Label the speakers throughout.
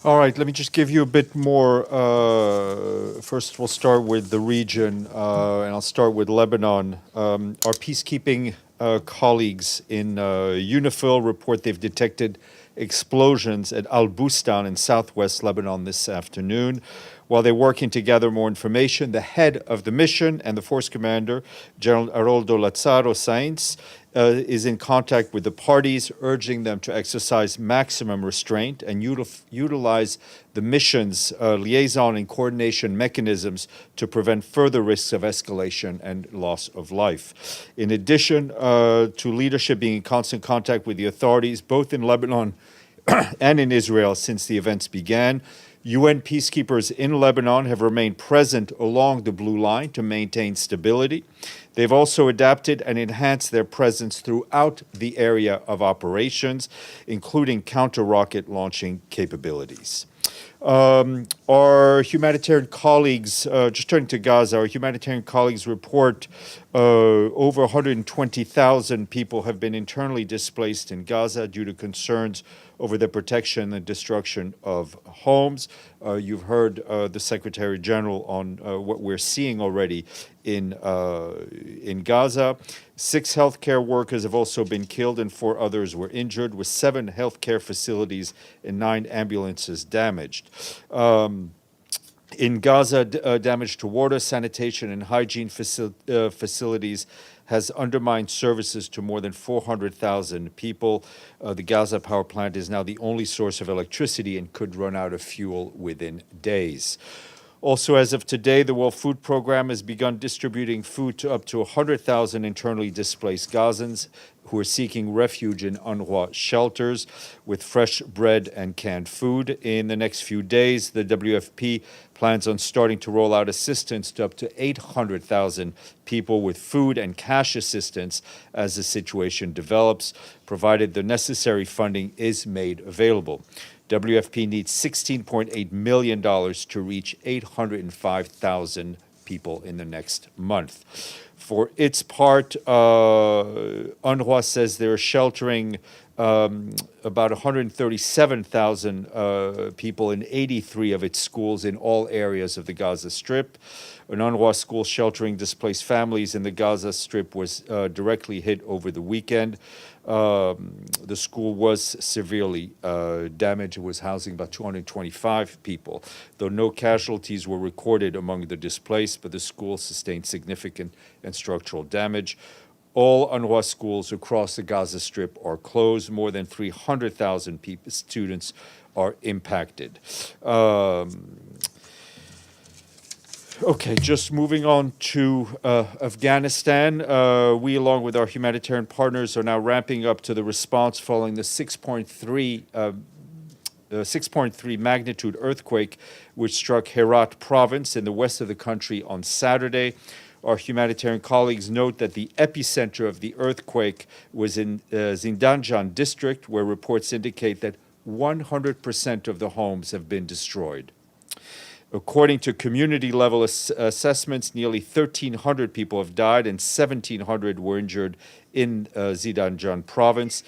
Speaker 1: All right, let me just give you a bit more. First, we'll start with the region, and I'll start with Lebanon. Our peacekeeping colleagues in UNIFIL report they've detected explosions at Al Bustan in southwest Lebanon this afternoon. While they're working to gather more information, the head of the mission and the force commander, General Aroldo Lazzaro Sainz, is in contact with the parties, urging them to exercise maximum restraint and utilize the mission's liaison and coordination mechanisms to prevent further risks of escalation and loss of life. In addition to leadership being in constant contact with the authorities, both in Lebanon and in Israel since the events began, UN peacekeepers in Lebanon have remained present along the Blue Line to maintain stability. They've also adapted and enhanced their presence throughout the area of operations, including counter-rocket launching capabilities. Our humanitarian colleagues, just turning to Gaza, our humanitarian colleagues report over 120,000 people have been internally displaced in Gaza due to concerns over the protection and destruction of homes. You've heard the Secretary General on what we're seeing already in Gaza. 6 healthcare workers have also been killed and 4 others were injured, with 7 healthcare facilities and 9 ambulances damaged. In Gaza, damage to water, sanitation, and hygiene facilities has undermined services to more than 400,000 people. The Gaza Power Plant is now the only source of electricity and could run out of fuel within days. Also, as of today, the World Food Program has begun distributing food to up to 100,000 internally displaced Gazans who are seeking refuge in UNRWA shelters with fresh bread and canned food. In the next few days, the WFP plans on starting to roll out assistance to up to 800,000 people with food and cash assistance as the situation develops, provided the necessary funding is made available. WFP needs $16.8 million to reach 805,000 people in the next month. For its part, UNRWA says they're sheltering about 137,000 people in 83 of its schools in all areas of the Gaza Strip. An UNRWA school sheltering displaced families in the Gaza Strip was directly hit over the weekend. The school was severely damaged. It was housing about 225 people, though no casualties were recorded among the displaced, but the school sustained significant and structural damage. All UNRWA schools across the Gaza Strip are closed. More than 300,000 students are impacted. Okay, just moving on to Afghanistan. We, along with our humanitarian partners, are now ramping up to the response following the 6.3 magnitude earthquake which struck Herat province in the west of the country on Saturday. Our humanitarian colleagues note that the epicenter of the earthquake was in Zindanjan district, where reports indicate that 100% of the homes have been destroyed. According to community-level assessments, nearly 1,300 people have died and 1,700 were injured in Zindanjan province.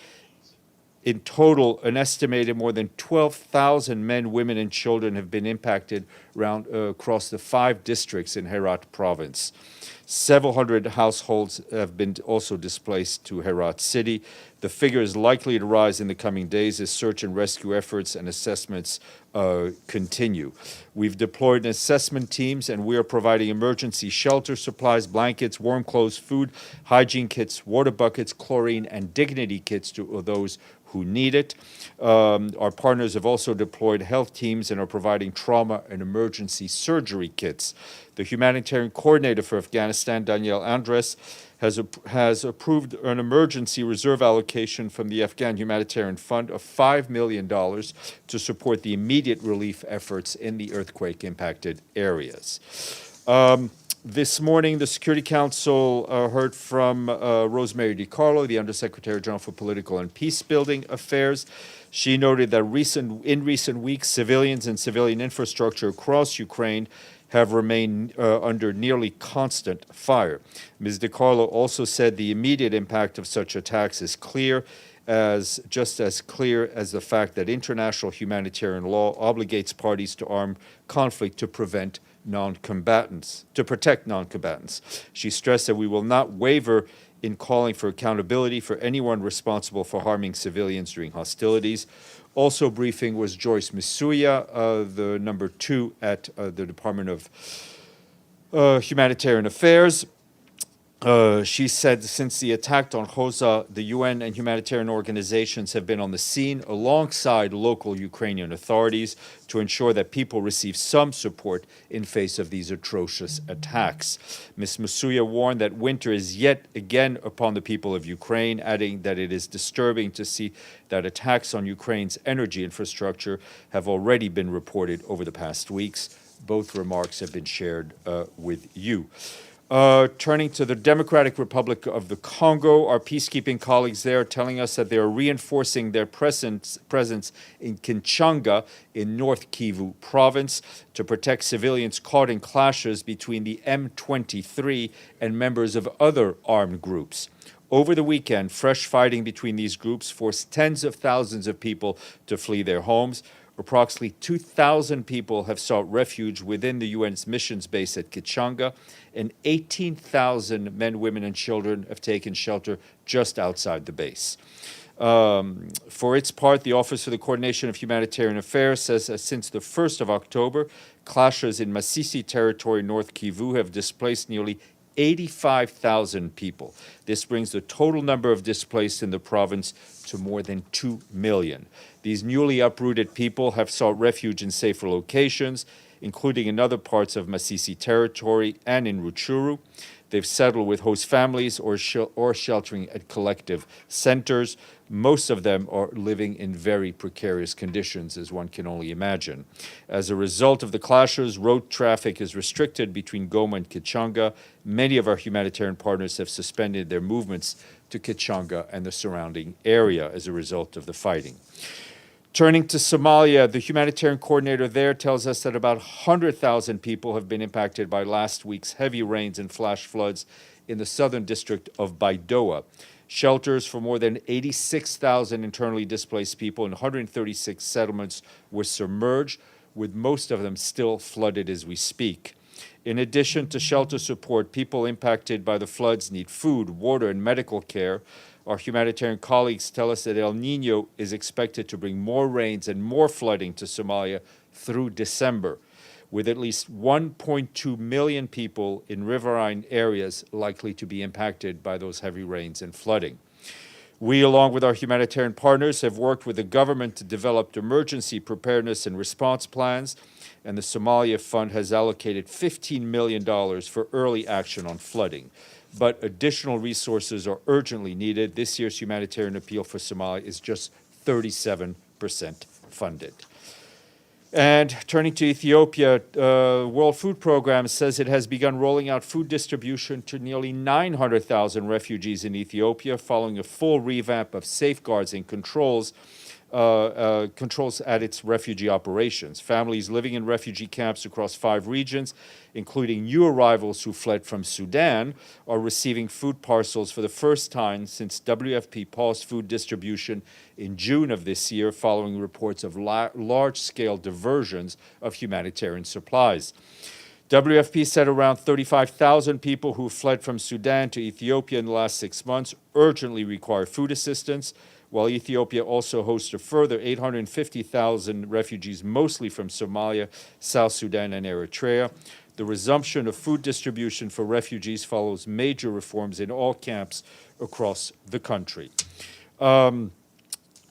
Speaker 1: In total, an estimated more than 12,000 men, women, and children have been impacted across the 5 districts in Herat province. Several hundred households have been also displaced to Herat city. The figure is likely to rise in the coming days as search and rescue efforts and assessments continue. We've deployed assessment teams, and we are providing emergency shelter supplies, blankets, warm clothes, food, hygiene kits, water buckets, chlorine, and dignity kits to those who need it. Our partners have also deployed health teams and are providing trauma and emergency surgery kits. The humanitarian coordinator for Afghanistan, Daniel Andres, has approved an emergency reserve allocation from the Afghan Humanitarian Fund of $5 million to support the immediate relief efforts in the earthquake-impacted areas. This morning, the Security Council heard from Rosemary DiCarlo, the Undersecretary General for Political and Peacebuilding Affairs. She noted that in recent weeks, civilians and civilian infrastructure across Ukraine have remained under nearly constant fire. Ms. DiCarlo also said the immediate impact of such attacks is just as clear as the fact that international humanitarian law obligates parties to armed conflict to protect non-combatants. She stressed that we will not waver in calling for accountability for anyone responsible for harming civilians during hostilities. Also briefing was Joyce Misuya, the number 2 at the Department of Humanitarian Affairs. She said since the attack on Gaza, the UN and humanitarian organizations have been on the scene alongside local Ukrainian authorities to ensure that people receive some support in face of these atrocious attacks. Ms. Masuya warned that winter is yet again upon the people of Ukraine, adding that it is disturbing to see that attacks on Ukraine's energy infrastructure have already been reported over the past weeks. Both remarks have been shared with you. Turning to the Democratic Republic of the Congo, our peacekeeping colleagues there are telling us that they are reinforcing their presence in Kinshasa in North Kivu province to protect civilians caught in clashes between the M23 and members of other armed groups. Over the weekend, fresh fighting between these groups forced tens of thousands of people to flee their homes. Approximately 2,000 people have sought refuge within the UN's missions base at Kinshasa, and 18,000 men, women, and children have taken shelter just outside the base. For its part, the Office for the Coordination of Humanitarian Affairs says that since the 1st of October, clashes in Masisi territory, North Kivu, have displaced nearly 85,000 people. This brings the total number of displaced in the province to more than 2 million. These newly uprooted people have sought refuge in safer locations, including in other parts of Masisi territory and in Rutshuru. They've settled with host families or sheltering at collective centers. Most of them are living in very precarious conditions, as one can only imagine. As a result of the clashes, road traffic is restricted between Goma and Kinshasa. Many of our humanitarian partners have suspended their movements to Kinshasa and the surrounding area as a result of the fighting. Turning to Somalia, the humanitarian coordinator there tells us that about 100,000 people have been impacted by last week's heavy rains and flash floods in the southern district of Baidoa. Shelters for more than 86,000 internally displaced people in 136 settlements were submerged, with most of them still flooded as we speak. In addition to shelter support, people impacted by the floods need food, water, and medical care. Our humanitarian colleagues tell us that El Niño is expected to bring more rains and more flooding to Somalia through December, with at least 1.2 million people in riverine areas likely to be impacted by those heavy rains and flooding. We, along with our humanitarian partners, have worked with the government to develop emergency preparedness and response plans, and the Somalia Fund has allocated $15 million for early action on flooding. But additional resources are urgently needed. This year's humanitarian appeal for Somalia is just 37% funded. And turning to Ethiopia, World Food Program says it has begun rolling out food distribution to nearly 900,000 refugees in Ethiopia following a full revamp of safeguards and controls at its refugee operations. Families living in refugee camps across 5 regions, including new arrivals who fled from Sudan, are receiving food parcels for the first time since WFP paused food distribution in June of this year following reports of large-scale diversions of humanitarian supplies. WFP said around 35,000 people who fled from Sudan to Ethiopia in the last 6 months urgently require food assistance, while Ethiopia also hosts a further 850,000 refugees, mostly from Somalia, South Sudan, and Eritrea. The resumption of food distribution for refugees follows major reforms in all camps across the country.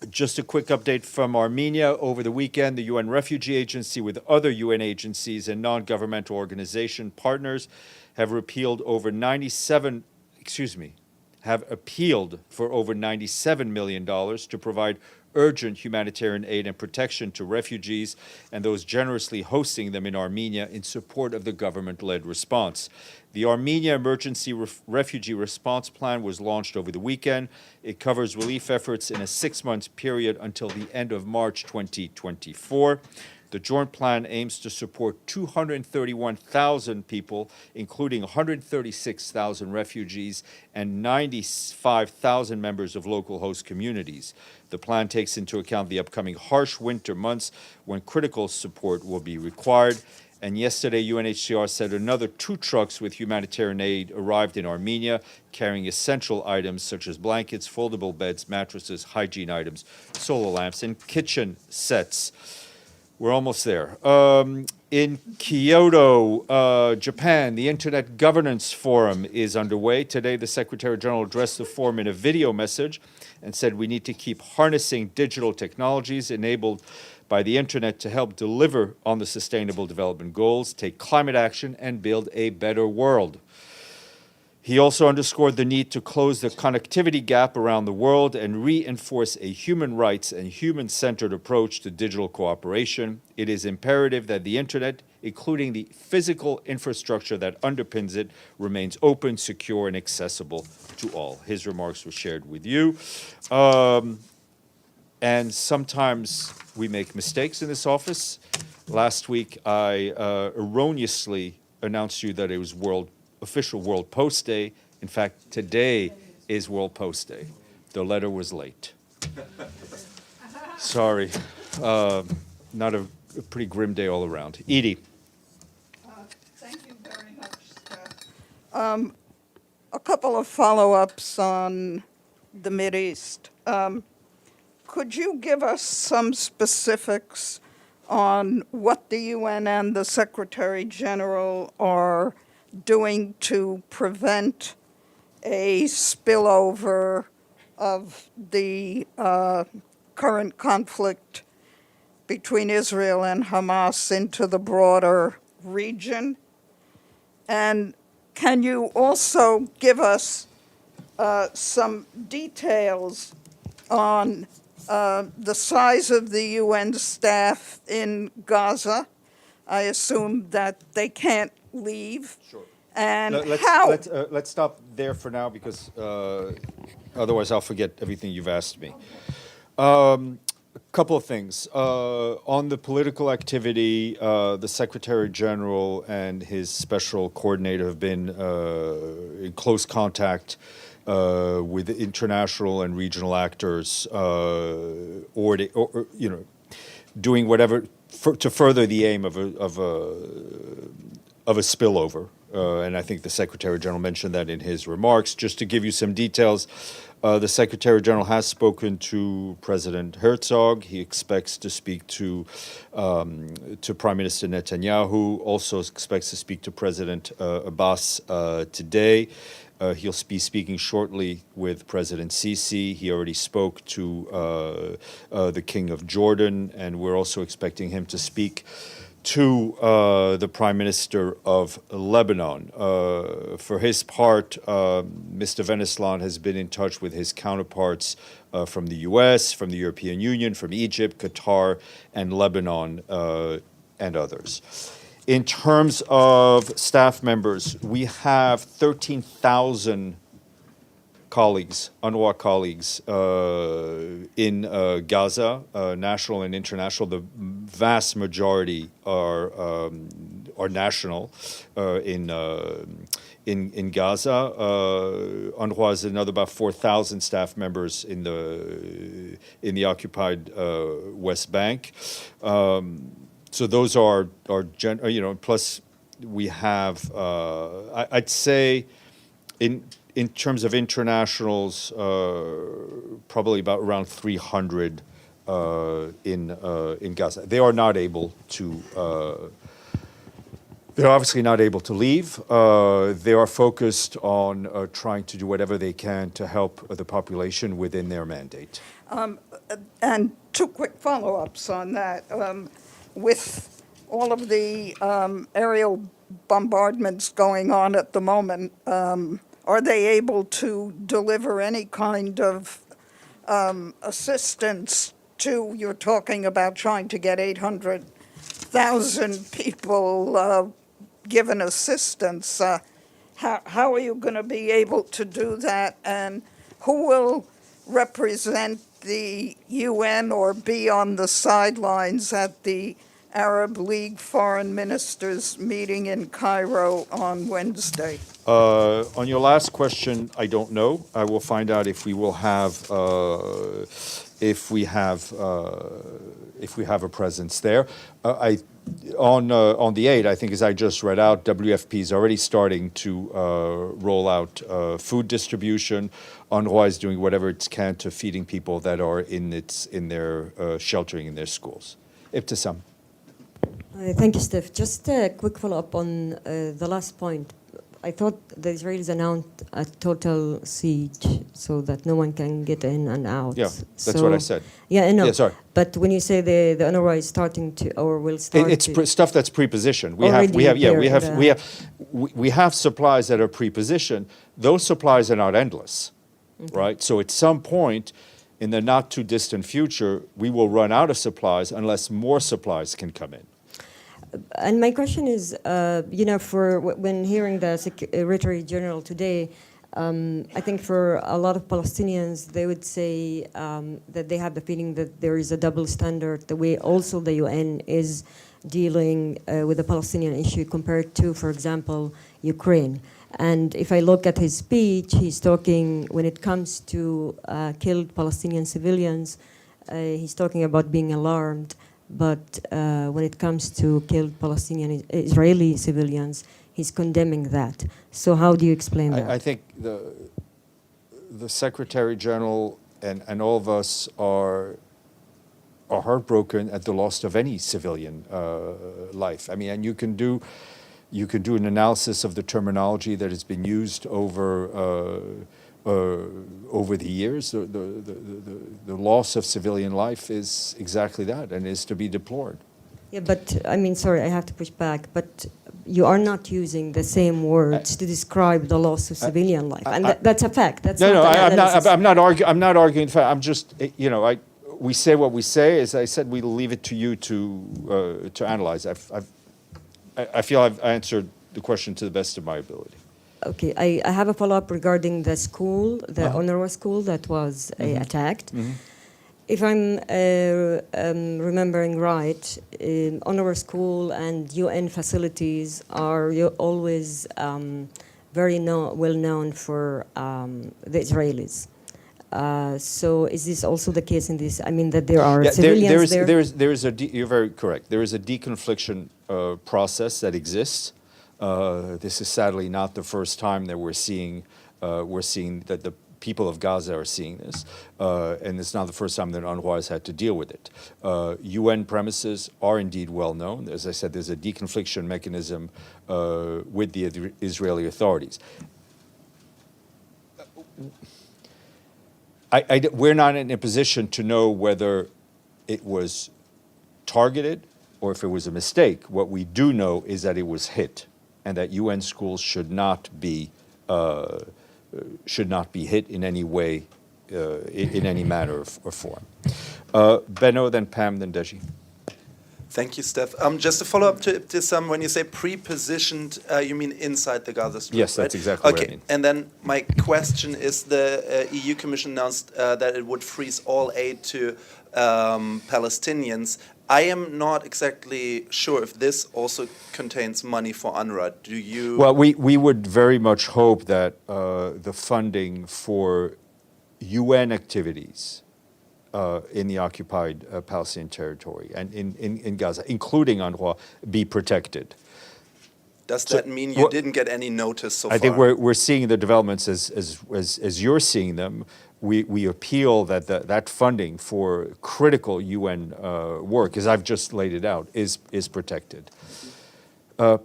Speaker 1: Just a quick update from Armenia. Over the weekend, the UN Refugee Agency, with other UN agencies and non-governmental organization partners, have appealed for over $97 million to provide urgent humanitarian aid and protection to refugees and those generously hosting them in Armenia in support of the government-led response. The Armenia Emergency Refugee Response Plan was launched over the weekend. It covers relief efforts in a 6-month period until the end of March 2024. The joint plan aims to support 231,000 people, including 136,000 refugees and 95,000 members of local host communities. The plan takes into account the upcoming harsh winter months when critical support will be required. And yesterday, UNHCR said another 2 trucks with humanitarian aid arrived in Armenia, carrying essential items such as blankets, foldable beds, mattresses, hygiene items, solar lamps, and kitchen sets. We're almost there. In Kyoto, Japan, the Internet Governance Forum is underway. Today, the Secretary General addressed the forum in a video message and said we need to keep harnessing digital technologies enabled by the Internet to help deliver on the Sustainable Development Goals, take climate action, and build a better world. He also underscored the need to close the connectivity gap around the world and reinforce a human rights and human-centered approach to digital cooperation. It is imperative that the Internet, including the physical infrastructure that underpins it, remains open, secure, and accessible to all. His remarks were shared with you. And sometimes we make mistakes in this office. Last week, I erroneously announced to you that it was official World Post Day. In fact, today is World Post Day. The letter was late. Sorry. Not a pretty grim day all around. Edie.
Speaker 2: Thank you very much, Steph. A couple of follow-ups on the Mideast. Could you give us some specifics on what the UN and the Secretary General are doing to prevent a spillover of the current conflict between Israel and Hamas into the broader region? And can you also give us some details on the size of the UN staff in Gaza? I assume that they can't leave.
Speaker 1: Sure.
Speaker 2: And
Speaker 1: how? Let's stop there for now because otherwise I'll forget everything you've asked me. A couple of things. On the political activity, the Secretary General and his special coordinator have been in close contact with international and regional actors, doing whatever to further the aim of a spillover. And I think the Secretary General mentioned that in his remarks. Just to give you some details, the Secretary General has spoken to President Herzog. He expects to speak to Prime Minister Netanyahu. Also expects to speak to President Abbas today. He'll be speaking shortly with President Sisi. He already spoke to the King of Jordan, and we're also expecting him to speak to the Prime Minister of Lebanon. For his part, Mr. Veneslan has been in touch with his counterparts from the U.S., from the European Union, from Egypt, Qatar, and Lebanon, and others. In terms of staff members, we have 13,000 colleagues, UNRWA colleagues, in Gaza, national and international. The vast majority are national in Gaza. UNRWA has another about 4,000 staff members in the occupied West Bank. So those are plus we have, I'd say, in terms of internationals, probably about around 300 in Gaza. They are not able to. They're obviously not able to leave. They are focused on trying to do whatever they can to help the population within their mandate.
Speaker 2: And 2 quick follow-ups on that. With all of the aerial bombardments going on at the moment, are they able to deliver any kind of assistance to, you're talking about trying to get 800,000 people given assistance. How are you going to be able to do that? And who will represent the UN or be on the sidelines at the Arab League foreign ministers meeting in Cairo on Wednesday?
Speaker 1: On your last question, I don't know. I will find out if we will have if we have a presence there. On the aid, I think, as I just read out, WFP is already starting to roll out food distribution. UNRWA is doing whatever it can to feeding people that are in their sheltering in their schools. Ibtisam.
Speaker 3: Thank you, Steph. Just a quick follow-up on the last point. I thought the Israelis announced a total siege so that no one can get in and out.
Speaker 1: Yeah, that's what I said.
Speaker 3: Yeah, I know.
Speaker 1: Yeah, sorry.
Speaker 3: But when you say the UNRWA is starting to, or will start
Speaker 1: It's
Speaker 3: to,
Speaker 1: stuff that's pre-positioned. We have supplies that are pre-positioned. Those supplies are not endless, right? So at some point in the not too distant future, we will run out of supplies unless more supplies can come in.
Speaker 3: And my question is, when hearing the Secretary General today, I think for a lot of Palestinians, they would say that they have the feeling that there is a double standard, the way also the UN is dealing with the Palestinian issue compared to, for example, Ukraine. And if I look at his speech, he's talking, when it comes to killed Palestinian civilians, he's talking about being alarmed. But when it comes to killed Palestinian Israeli civilians, he's condemning that. So how do you explain that?
Speaker 1: I think the Secretary General and all of us are heartbroken at the loss of any civilian life. I mean, and you can do an analysis of the terminology that has been used over the years. The loss of civilian life is exactly that and is to be deplored.
Speaker 3: Yeah, but I mean, sorry, I have to push back, but you are not using the same words to describe the loss of civilian life, and that's a fact. That's
Speaker 1: I'm not arguing the fact. I'm just, we say what we say. As I said, we leave it to you to analyze. I feel I've answered the question to the best of my ability.
Speaker 3: Okay, I have a follow-up regarding the school, the UNRWA school that was attacked. If I'm remembering right, UNRWA school and UN facilities are always very well known for the Israelis. So is this also the case in this? I mean, that there are civilians there?
Speaker 1: You're very correct. There is a deconfliction process that exists. This is sadly not the first time that we're seeing that the people of Gaza are seeing this, and it's not the first time that UNRWA has had to deal with it. UN premises are indeed well known. As I said, there's a deconfliction mechanism with the Israeli authorities. We're not in a position to know whether it was targeted or if it was a mistake. What we do know is that it was hit, and that UN schools should not be hit in any way, in any manner or form. Benno, then Pam, then Deji.
Speaker 4: Thank you, Steph. Just to follow up to some, when you say pre-positioned, you mean inside the Gaza Strip,
Speaker 1: Yes, that's
Speaker 4: right?
Speaker 1: exactly what I mean.
Speaker 4: And then my question is, the EU Commission announced that it would freeze all aid to Palestinians. I am not exactly sure if this also contains money for UNRWA. Do you?
Speaker 1: Well, we would very much hope that the funding for UN activities in the occupied Palestinian territory and in Gaza, including UNRWA, be protected.
Speaker 4: Does that mean you didn't get any notice so far?
Speaker 1: I think we're seeing the developments as you're seeing them. We appeal that funding for critical UN work, as I've just laid it out, is protected.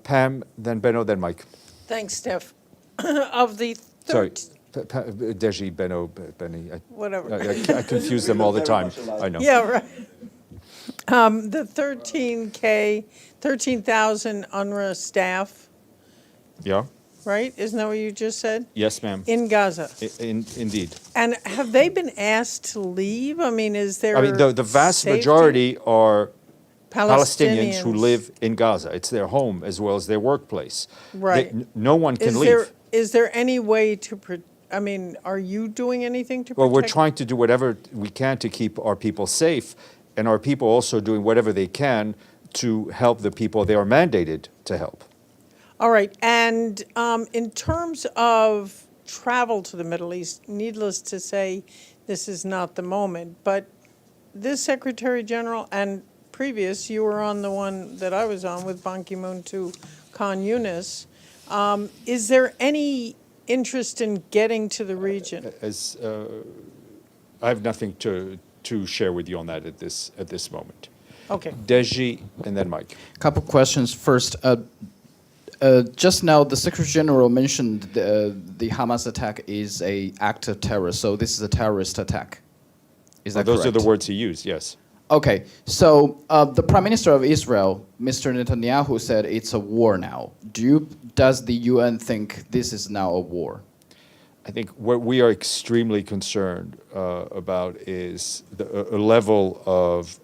Speaker 1: Pam, then Benno, then Mike.
Speaker 5: Thanks, Steph. Of the
Speaker 1: Sorry, Deji, Benno, Benny.
Speaker 5: whatever.
Speaker 1: I confuse them all the time. I know.
Speaker 5: Yeah, right. The 13,000 UNRWA staff,
Speaker 1: Yeah?
Speaker 5: right? Isn't that what you just said?
Speaker 1: Yes, ma'am.
Speaker 5: In Gaza.
Speaker 1: Indeed.
Speaker 5: And have they been asked to leave? I mean, is there
Speaker 1: the vast
Speaker 5: safety?
Speaker 1: majority are Palestinians who live in Gaza. It's their home as well as their workplace.
Speaker 5: Right.
Speaker 1: No one can leave.
Speaker 5: Is there any way to are you doing anything to protect?
Speaker 1: Well, we're trying to do whatever we can to keep our people safe, and our people also doing whatever they can to help the people they are mandated to help.
Speaker 5: All right, and in terms of travel to the Middle East, needless to say, this is not the moment, but this Secretary General and previous, you were on the one that I was on with Ban Ki-moon to Khan Yunis. Is there any interest in getting to the region?
Speaker 1: As I have nothing to share with you on that at this moment.
Speaker 5: Okay.
Speaker 1: Deji and then Mike.
Speaker 6: Couple questions. First, just now the Secretary General mentioned the Hamas attack is an act of terror, so this is a terrorist attack. Is that
Speaker 1: Those
Speaker 6: correct?
Speaker 1: are the words he used, yes.
Speaker 6: Okay, so the Prime Minister of Israel, Mr. Netanyahu, said it's a war now. Does the UN think this is now a war?
Speaker 1: I think what we are extremely concerned about is a level of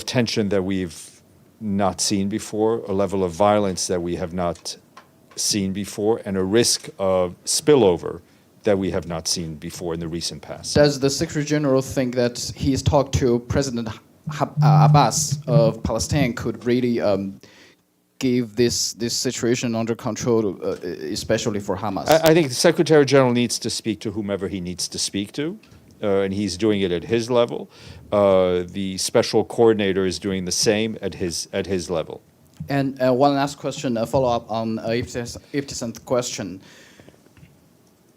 Speaker 1: tension that we've not seen before, a level of violence that we have not seen before, and a risk of spillover that we have not seen before in the recent past.
Speaker 6: Does the Secretary General think that he's talked to President Abbas of Palestine could really give this situation under control, especially for Hamas?
Speaker 1: I think the Secretary General needs to speak to whomever he needs to speak to, and he's doing it at his level. The special coordinator is doing the same at his level.
Speaker 6: And one last question, a follow-up on Ibtisam's question.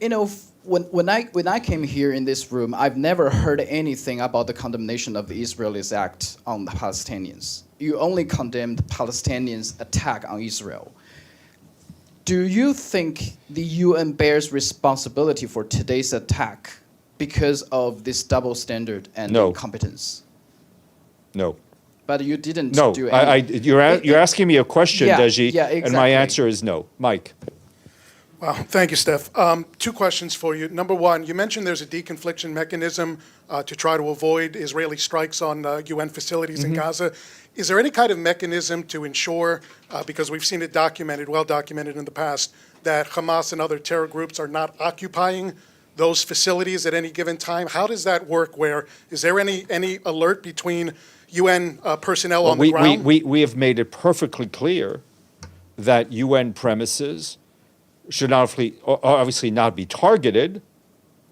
Speaker 6: You know, when I came here in this room, I've never heard anything about the condemnation of the Israelis' act on the Palestinians. You only condemned Palestinians' attack on Israel. Do you think the UN bears responsibility for today's attack because of this double standard and
Speaker 1: No.
Speaker 6: incompetence?
Speaker 1: No.
Speaker 6: But you didn't
Speaker 1: No,
Speaker 6: do any.
Speaker 1: you're asking me a question,
Speaker 6: Yeah,
Speaker 1: Deji,
Speaker 6: yeah,
Speaker 1: and my
Speaker 6: exactly.
Speaker 1: answer is no. Mike.
Speaker 7: Wow, thank you, Steph. Two questions for you. Number one, you mentioned there's a deconfliction mechanism to try to avoid Israeli strikes on UN facilities in Gaza. Is there any kind of mechanism to ensure, because we've seen it documented, well documented in the past, that Hamas and other terror groups are not occupying those facilities at any given time? How does that work? Is there any alert between UN personnel on the ground?
Speaker 1: We have made it perfectly clear that UN premises should obviously not be targeted,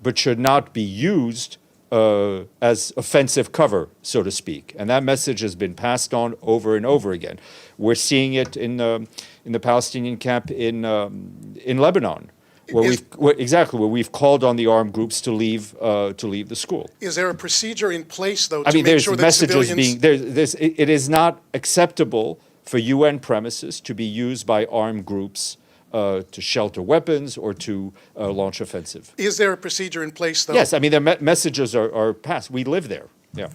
Speaker 1: but should not be used as offensive cover, so to speak. And that message has been passed on over and over again. We're seeing it in the Palestinian camp in Lebanon, where we've called on the armed groups to leave the school.
Speaker 7: Is there a procedure in place, though,
Speaker 1: I
Speaker 7: to
Speaker 1: mean,
Speaker 7: make
Speaker 1: there's
Speaker 7: sure that
Speaker 1: messages
Speaker 7: civilians...
Speaker 1: it is not acceptable for UN premises to be used by armed groups to shelter weapons or to launch offensive.
Speaker 7: Is there a procedure in place, though?
Speaker 1: Yes, I mean, their messages are passed. We live there. Yeah.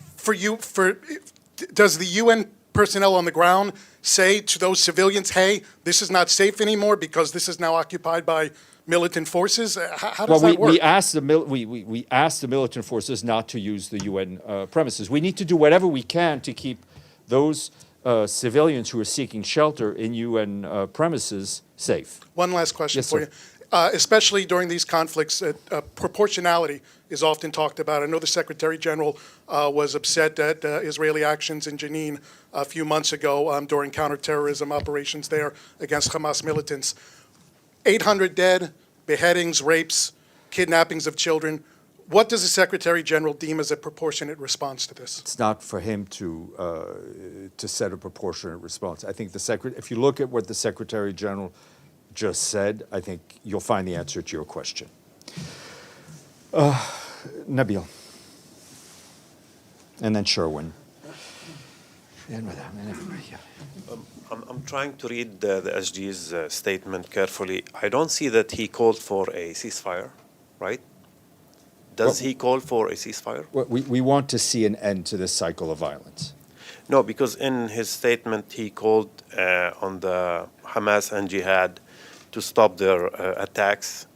Speaker 7: Does the UN personnel on the ground say to those civilians, hey, this is not safe anymore because this is now occupied by militant forces? How does that work?
Speaker 1: We asked the militant forces not to use the UN premises. We need to do whatever we can to keep those civilians who are seeking shelter in UN premises safe.
Speaker 7: One last question
Speaker 1: Yes,
Speaker 7: for
Speaker 1: sir.
Speaker 7: you. Especially during these conflicts, proportionality is often talked about. I know the Secretary General was upset at Israeli actions in Jenin a few months ago during counterterrorism operations there against Hamas militants. 800 dead, beheadings, rapes, kidnappings of children. What does the Secretary General deem as a proportionate response to this?
Speaker 1: It's not for him to set a proportionate response. I think if you look at what the Secretary General just said, I think you'll find the answer to your question. Nabil. And then Sherwin. And Madame, and everybody, yeah.
Speaker 8: I'm trying to read the SG's statement carefully. I don't see that he called for a ceasefire, right? Does he call for a ceasefire?
Speaker 1: We want to see an end to this cycle of violence.
Speaker 8: No, because in his statement he called on the Hamas and Jihad to stop their attacks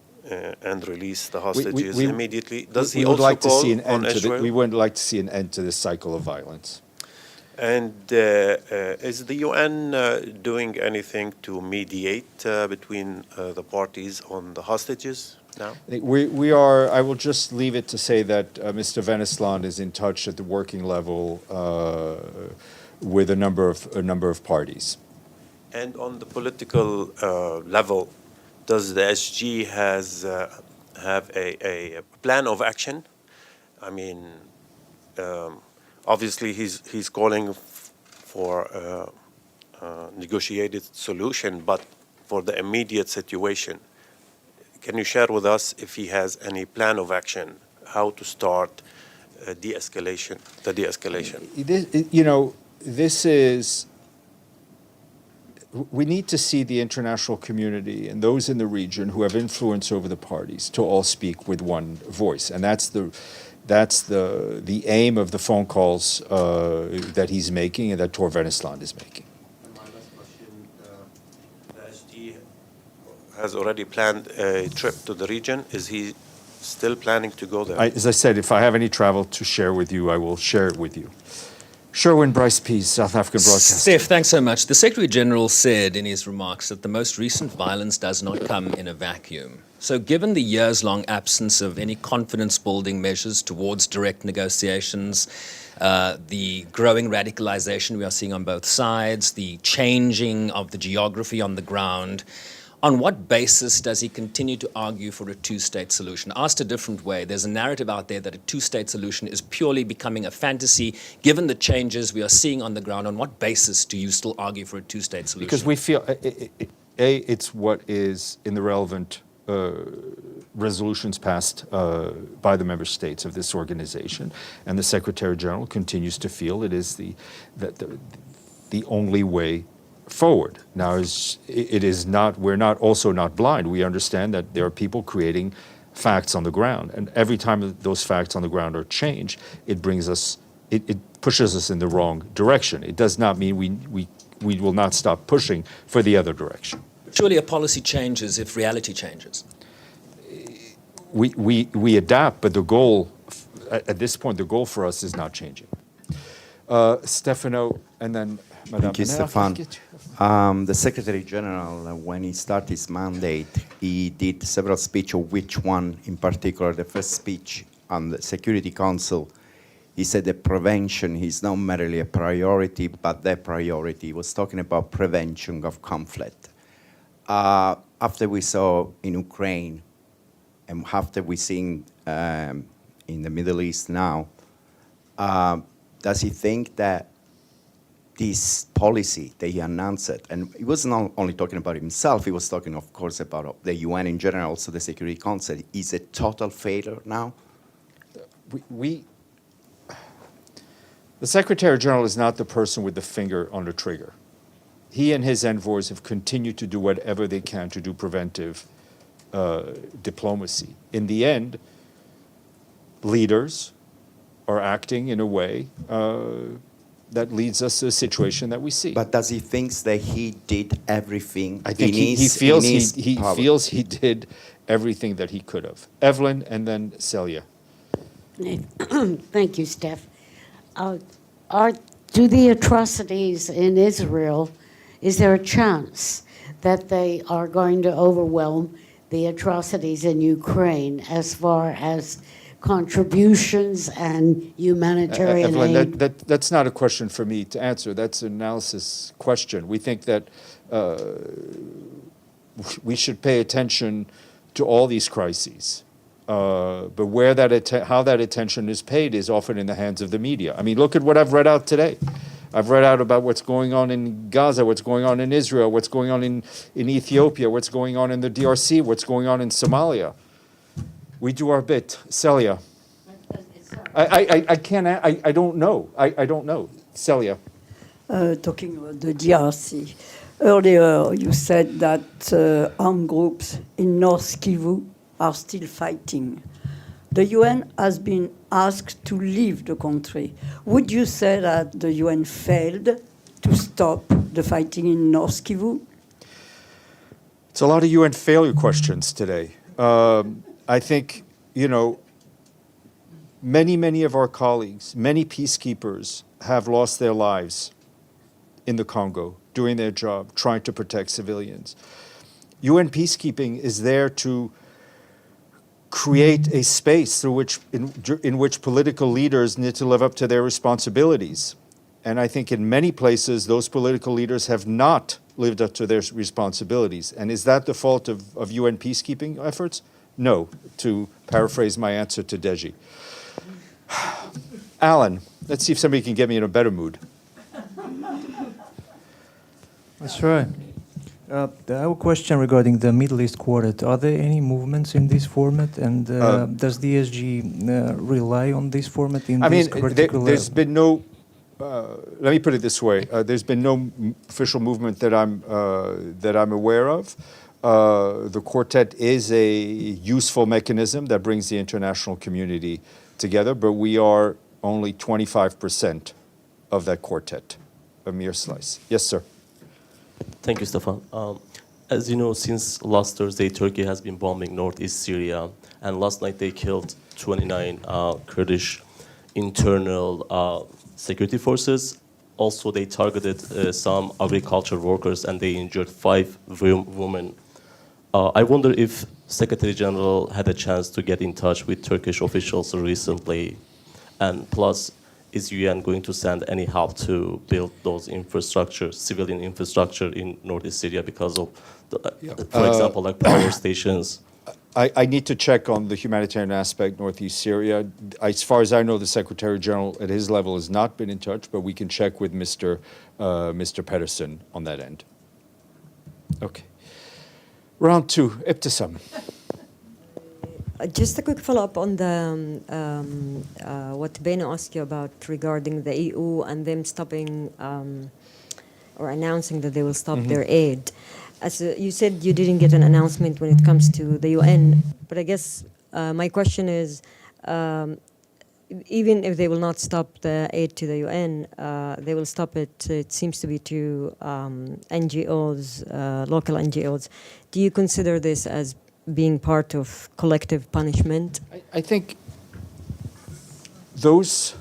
Speaker 8: and release the hostages immediately. Does he also call on Israel?
Speaker 1: We would like to see an end to this cycle of violence.
Speaker 8: And is the UN doing anything to mediate between the parties on the hostages? now?
Speaker 1: We are, I will just leave it to say that Mr. Venesland is in touch at the working level with a number of parties.
Speaker 8: And on the political level, does the SG have a plan of action? I mean, obviously he's calling for a negotiated solution, but for the immediate situation, can you share with us if he has any plan of action, how to start the de-escalation?
Speaker 1: We need to see the international community and those in the region who have influence over the parties to all speak with one voice, and that's the aim of the phone calls that he's making and that Tor Venesland is making.
Speaker 8: And my last question, the SG has already planned a trip to the region. Is he still planning to go there?
Speaker 1: As I said, if I have any travel to share with you, I will share it with you. Sherwin Bryce Pease, South African Broadcasting.
Speaker 9: Steph, thanks so much. The Secretary General said in his remarks that the most recent violence does not come in a vacuum. So given the years-long absence of any confidence-building measures towards direct negotiations, the growing radicalization we are seeing on both sides, the changing of the geography on the ground, on what basis does he continue to argue for a two-state solution? Asked a different way, there's a narrative out there that a two-state solution is purely becoming a fantasy. Given the changes we are seeing on the ground, on what basis do you still argue for a two-state solution?
Speaker 1: Because we feel, it's what is in the relevant resolutions passed by the member states of this organization, and the Secretary General continues to feel it is the only way forward. Now, we're not blind. We understand that there are people creating facts on the ground, and every time those facts on the ground are changed, it pushes us in the wrong direction. It does not mean we will not stop pushing for the other direction.
Speaker 9: Surely a policy changes if reality changes.
Speaker 1: We adapt, but the goal, at this point, the goal for us is not changing. Stefano, and then Madame.
Speaker 10: Thank you, Stéphane. The Secretary General, when he started his mandate, he did several speeches, of which one in particular, the first speech on the Security Council, he said that prevention is not merely a priority, but the priority. He was talking about prevention of conflict. After we saw in Ukraine, and after we seen in the Middle East now, does he think that this policy that he announced, and he was not only talking about himself, he was talking, of course, about the UN in general, also the Security Council, is a total failure now?
Speaker 1: The Secretary General is not the person with the finger on the trigger. He and his envoys have continued to do whatever they can to do preventive diplomacy. In the end, leaders are acting in a way that leads us to a situation that we see.
Speaker 10: But does he think that he did everything?
Speaker 1: I think he feels he did everything that he could have. Evelyn, and then Celia.
Speaker 11: Thank you, Steph. Do the atrocities in Israel, is there a chance that they are going to overwhelm the atrocities in Ukraine as far as contributions and humanitarian
Speaker 1: Evelyn,
Speaker 11: aid?
Speaker 1: that's not a question for me to answer. That's an analysis question. We think that we should pay attention to all these crises. But how that attention is paid is often in the hands of the media. I mean, look at what I've read out today. I've read out about what's going on in Gaza, what's going on in Israel, what's going on in Ethiopia, what's going on in the DRC, what's going on in Somalia. We do our bit. Celia. I can't, I don't know. I don't know. Celia.
Speaker 12: Talking about the DRC. Earlier, you said that armed groups in North Kivu are still fighting. The UN has been asked to leave the country. Would you say that the UN failed to stop the fighting in North Kivu?
Speaker 1: It's a lot of UN failure questions today. I think, many of our colleagues, many peacekeepers have lost their lives in the Congo, doing their job, trying to protect civilians. UN peacekeeping is there to create a space through which, in which political leaders need to live up to their responsibilities. And I think in many places, those political leaders have not lived up to their responsibilities. And is that the fault of UN peacekeeping efforts? No, to paraphrase my answer to Deji. Alan, let's see if somebody can get me in a better mood.
Speaker 13: That's right. I have a question regarding the Middle East Quartet. Are there any movements in this format, and does the SG rely on this format in this particular?
Speaker 1: There's been no. Let me put it this way: there's been no official movement that I'm aware of. The Quartet is a useful mechanism that brings the international community together, but we are only 25% of that quartet, a mere slice. Yes, sir.
Speaker 14: Thank you, Stéphane. As you know, since last Thursday, Turkey has been bombing Northeast Syria, and last night they killed 29 Kurdish internal security forces. Also, they targeted some agriculture workers, and they injured 5 women. I wonder if Secretary General had a chance to get in touch with Turkish officials recently, and plus, is UN going to send any help to build those infrastructure, civilian infrastructure in Northeast Syria because of, for example, like power stations?
Speaker 1: I need to check on the humanitarian aspect, Northeast Syria. As far as I know, the Secretary General at his level has not been in touch, but we can check with Mr. Pedersen on that end. Okay. Round 2, Ibtisam.
Speaker 3: Just a quick follow-up on the what Beno asked you about regarding the EU and them stopping or announcing that they will stop their aid. As you said, you didn't get an announcement when it comes to the UN, but I guess my question is, even if they will not stop the aid to the UN, they will stop it, it seems to be to NGOs, local NGOs. Do you consider this as being part of collective punishment?
Speaker 1: I think those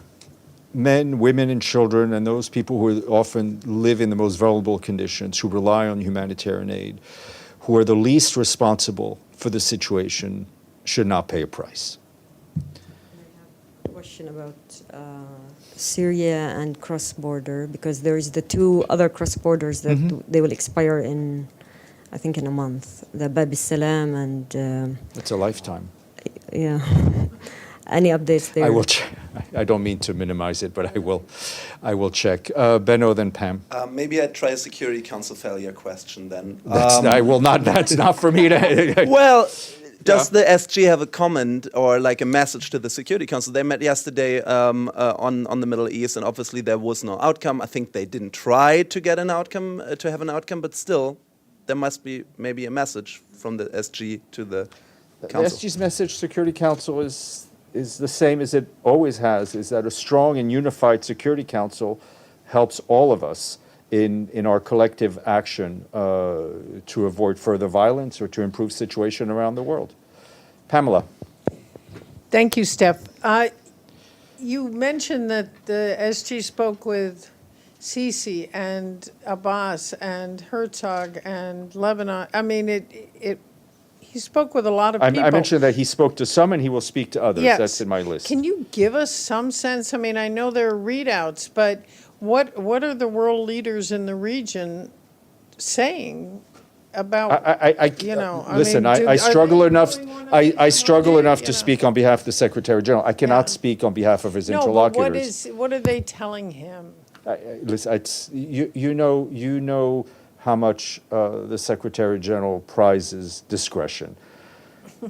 Speaker 1: men, women, and children, and those people who often live in the most vulnerable conditions, who rely on humanitarian aid, who are the least responsible for the situation, should not pay a price.
Speaker 3: I have a question about Syria and cross-border, because there is the 2 other cross-borders that they will expire in, I think, in a month. The Bab al-Salam and...
Speaker 1: It's a lifetime.
Speaker 3: Yeah. Any updates there?
Speaker 1: I will check. I don't mean to minimize it, but I will check. Benno, then Pam.
Speaker 4: Maybe I'd try a Security Council failure question then.
Speaker 1: I will not. That's not for me to.
Speaker 4: Well, does the SG have a comment or like a message to the Security Council? They met yesterday on the Middle East, and obviously there was no outcome. I think they didn't try to get an outcome, to have an outcome, but still, there must be maybe a message from the SG to the Council.
Speaker 1: The SG's message, Security Council, is the same as it always has, is that a strong and unified Security Council helps all of us in our collective action to avoid further violence or to improve situation around the world. Pamela.
Speaker 5: Thank you, Steph. You mentioned that the SG spoke with Sisi and Abbas and Herzog and Lebanon. I mean, he spoke with a lot of people.
Speaker 1: I mentioned that he spoke to some and he will speak to others.
Speaker 5: Yes.
Speaker 1: That's in my list.
Speaker 5: Can you give us some sense? I mean, I know there are readouts, but what are the world leaders in the region saying about,
Speaker 1: listen, I struggle enough. I struggle enough to speak on behalf of the Secretary General. I cannot speak on behalf of his interlocutors.
Speaker 5: But what are they telling him?
Speaker 1: Listen, you know how much the Secretary General prizes discretion,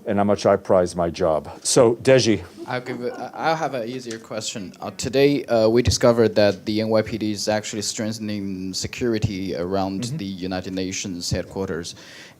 Speaker 1: and how much I prize my job. So, Deji.
Speaker 6: I'll have an easier question. Today, we discovered that the NYPD is actually strengthening security around the United Nations headquarters.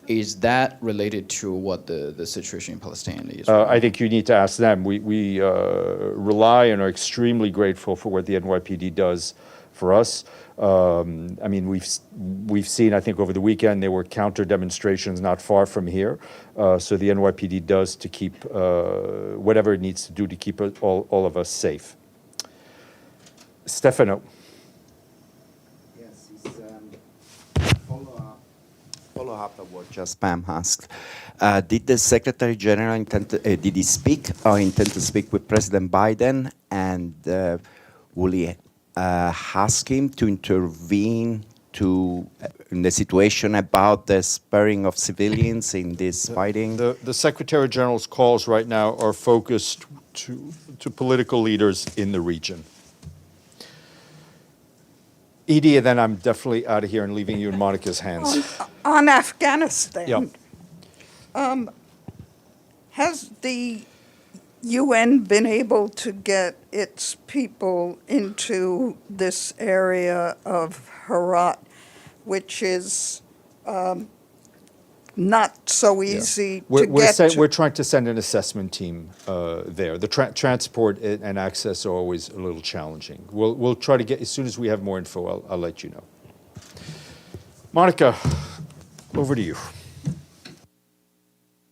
Speaker 6: Is that related to what the situation in Palestine is?
Speaker 1: I think you need to ask them. We rely and are extremely grateful for what the NYPD does for us. I mean, we've seen, I think, over the weekend, there were counter demonstrations not far from here. So the NYPD does to keep whatever it needs to do to keep all of us safe. Stefano.
Speaker 10: Yes, it's follow up on what just Pam asked. Did the Secretary General did he speak or intend to speak with President Biden, and will he ask him to intervene in the situation about the sparing of civilians in this fighting?
Speaker 1: The Secretary General's calls right now are focused to political leaders in the region. Edie, and then I'm definitely out of here and leaving you in Monica's hands.
Speaker 2: On Afghanistan,
Speaker 1: Yeah.
Speaker 2: has the UN been able to get its people into this area of Herat, which is not so easy to get to?
Speaker 1: We're trying to send an assessment team there. The transport and access are always a little challenging. We'll try to get, as soon as we have more info, I'll let you know. Monica, over to you.